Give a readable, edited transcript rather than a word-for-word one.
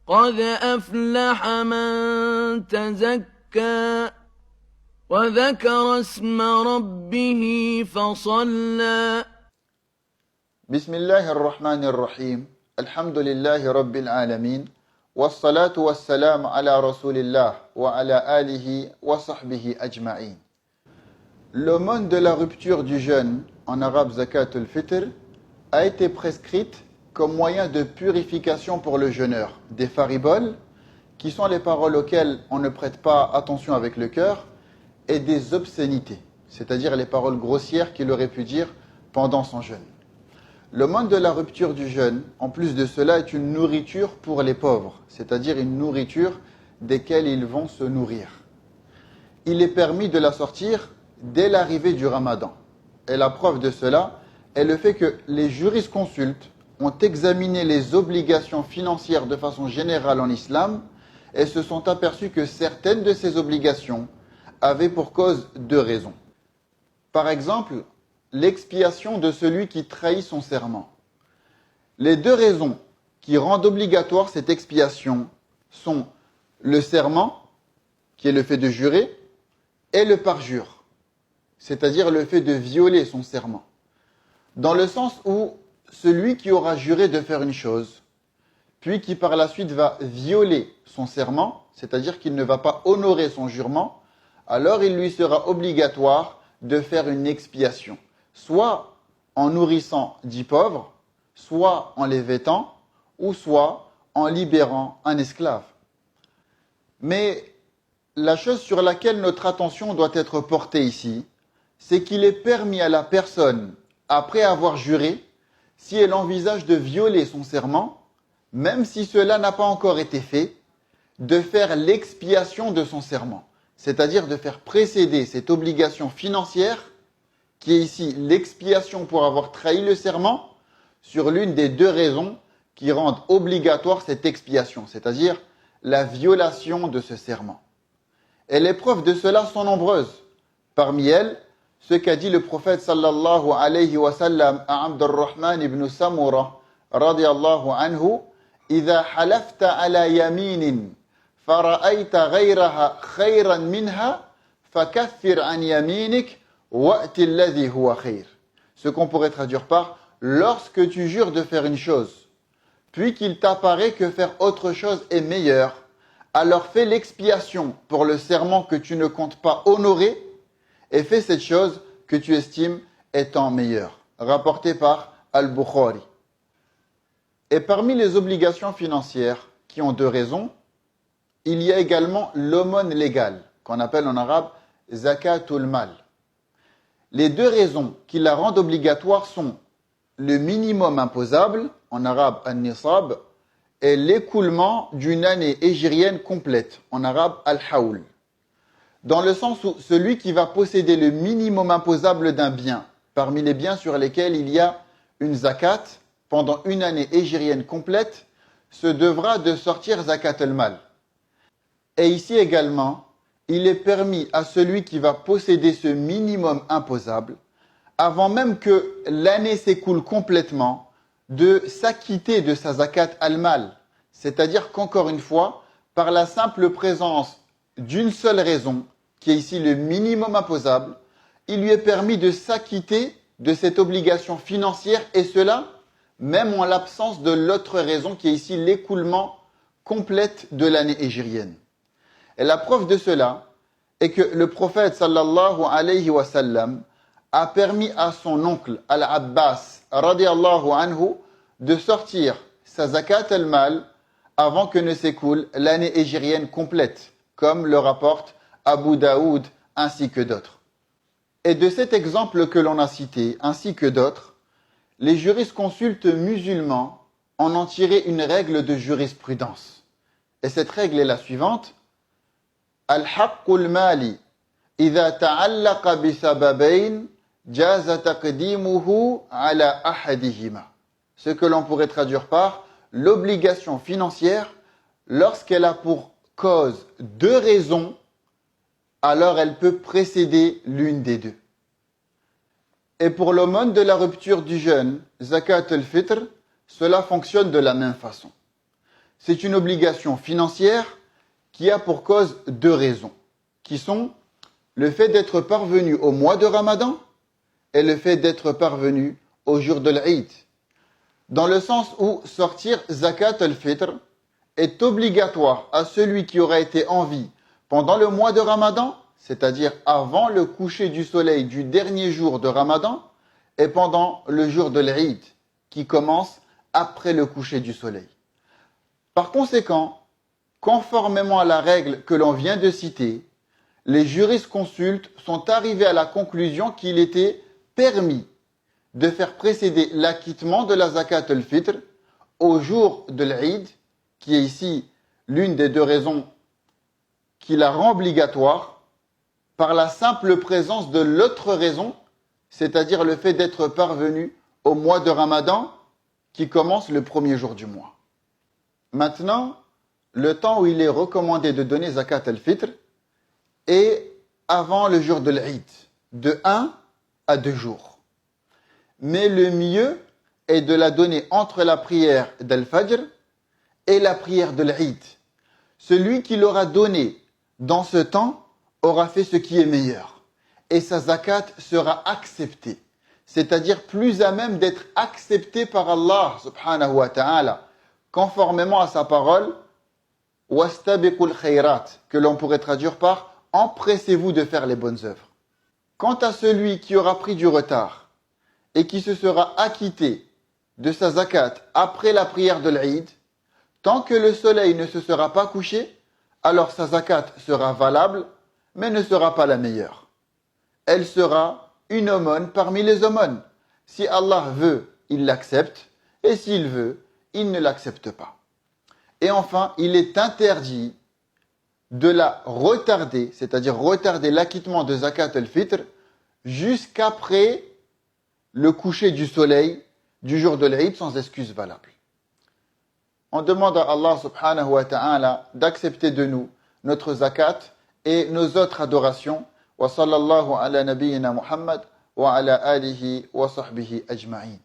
قد أفلح من تزكى وذكر اسم ربه فصلى. بسم الله الرحمن الرحيم. الحمد لله رب العالمين. والصلاة والسلام على رسول الله وعلى آله وصحبه أجمعين. L'aumône de la rupture du jeûne, en arabe zakat al-fitr, a été prescrite comme moyen de purification pour le jeûneur des fariboles, qui sont les paroles auxquelles on ne prête pas attention avec le cœur, et des obscénités, c'est-à-dire les paroles grossières qu'il aurait pu dire pendant son jeûne. L'aumône de la rupture du jeûne, en plus de cela, est une nourriture pour les pauvres, c'est-à-dire une nourriture desquelles ils vont se nourrir. Il est permis de la sortir dès l'arrivée du Ramadan. Et la preuve de cela est le fait que les jurisconsultes ont examiné les obligations financières de façon générale en islam et se sont aperçus que certaines de ces obligations avaient pour cause deux raisons. Par exemple, l'expiation de celui qui trahit son serment. Les deux raisons qui rendent obligatoire cette expiation sont le serment, qui est le fait de jurer, et le parjure, c'est-à-dire le fait de violer son serment. Dans le sens où celui qui aura juré de faire une chose, puis qui par la suite va violer son serment, c'est-à-dire qu'il ne va pas honorer son jurement, alors il lui sera obligatoire de faire une expiation, soit en nourrissant 10 pauvres, soit en les vêtant, ou soit en libérant un esclave. Mais la chose sur laquelle notre attention doit être portée ici, c'est qu'il est permis à la personne, après avoir juré, si elle envisage de violer son serment, même si cela n'a pas encore été fait, de faire l'expiation de son serment, c'est-à-dire de faire précéder cette obligation financière, qui est ici l'expiation pour avoir trahi le serment, sur l'une des deux raisons qui rendent obligatoire cette expiation, c'est-à-dire la violation de ce serment. Et les preuves de cela sont nombreuses. Parmi elles, ce qu'a dit le prophète sallallahu alayhi wa sallam à Abdurrahman ibn Samura radiyallahu anhu, إذا حلفت على يمين فرأيت غيرها خيرا منها فكفر عن يمينك وأت الذي هو خير. Ce qu'on pourrait traduire par lorsque tu jures de faire une chose, puis qu'il t'apparaît que faire autre chose est meilleur, alors fais l'expiation pour le serment que tu ne comptes pas honorer et fais cette chose que tu estimes étant meilleure. Rapporté par Al-Bukhari. Et parmi les obligations financières qui ont deux raisons, il y a également l'aumône légale, qu'on appelle en arabe zakatul mal. Les deux raisons qui la rendent obligatoire sont le minimum imposable, en arabe an-nisab, et l'écoulement d'une année hégirienne complète, en arabe al-haoul. Dans le sens où celui qui va posséder le minimum imposable d'un bien, parmi les biens sur lesquels il y a une zakat, pendant une année hégirienne complète, se devra de sortir zakat al-mal. Et ici également, il est permis à celui qui va posséder ce minimum imposable, avant même que l'année s'écoule complètement, de s'acquitter de sa zakat al-mal. C'est-à-dire qu'encore une fois, par la simple présence d'une seule raison, qui est ici le minimum imposable, il lui est permis de s'acquitter de cette obligation financière, et cela même en l'absence de l'autre raison, qui est ici l'écoulement complet de l'année hégirienne. Et la preuve de cela est que le prophète sallallahu alayhi wa sallam a permis à son oncle Al-Abbas radiyallahu anhu de sortir sa zakat al-mal avant que ne s'écoule l'année hégirienne complète, comme le rapporte Abu Daoud ainsi que d'autres. Et de cet exemple que l'on a cité, ainsi que d'autres, les jurisconsultes musulmans en ont tiré une règle de jurisprudence. Et cette règle est la suivante. Al-haqqul mali, idha ta'allaqa bi sababayn, jaza taqdimuhu ala ahadihima. Ce que l'on pourrait traduire par l'obligation financière, lorsqu'elle a pour cause deux raisons, alors elle peut précéder l'une des deux. Et pour l'aumône de la rupture du jeûne, zakat al-fitr, cela fonctionne de la même façon. c'est une obligation financière qui a pour cause deux raisons, qui sont le fait d'être parvenu au mois de Ramadan et le fait d'être parvenu au jour de l'Eid. Dans le sens où sortir zakat al-fitr est obligatoire à celui qui aura été en vie pendant le mois de Ramadan, c'est-à-dire avant le coucher du soleil du dernier jour de Ramadan, et pendant le jour de l'Eid, qui commence après le coucher du soleil. Par conséquent, conformément à la règle que l'on vient de citer, les jurisconsultes sont arrivés à la conclusion qu'il était permis de faire précéder l'acquittement de la zakat al-fitr au jour de l'Eid, qui est ici l'une des deux raisons qui la rend obligatoire, par la simple présence de l'autre raison, c'est-à-dire le fait d'être parvenu au mois de Ramadan, qui commence le premier jour du mois. Maintenant, le temps où il est recommandé de donner zakat al-fitr est avant le jour de l'Eid, de 1 à 2 jours. Mais le mieux est de la donner entre la prière d'Al-Fajr et la prière de l'Eid. Celui qui l'aura donné dans ce temps aura fait ce qui est meilleur. Et sa zakat sera acceptée. C'est-à-dire plus à même d'être acceptée par Allah subhanahu wa ta'ala, conformément à sa parole, wastabiqul khayrat, que l'on pourrait traduire par empressez-vous de faire les bonnes œuvres. Quant à celui qui aura pris du retard et qui se sera acquitté de sa zakat après la prière de l'Eid, tant que le soleil ne se sera pas couché, alors sa zakat sera valable, mais ne sera pas la meilleure. Elle sera une aumône parmi les aumônes. Si Allah veut, il l'accepte, et s'il veut, il ne l'accepte pas. Et enfin, il est interdit de la retarder, c'est-à-dire retarder l'acquittement de zakat al-fitr jusqu'après le coucher du soleil du jour de l'Eid sans excuse valable. On demande à Allah subhanahu wa ta'ala d'accepter de nous notre zakat et nos autres adorations. Wa sallallahu ala nabiyyina Muhammad wa ala alihi wa sahbihi ajma'in.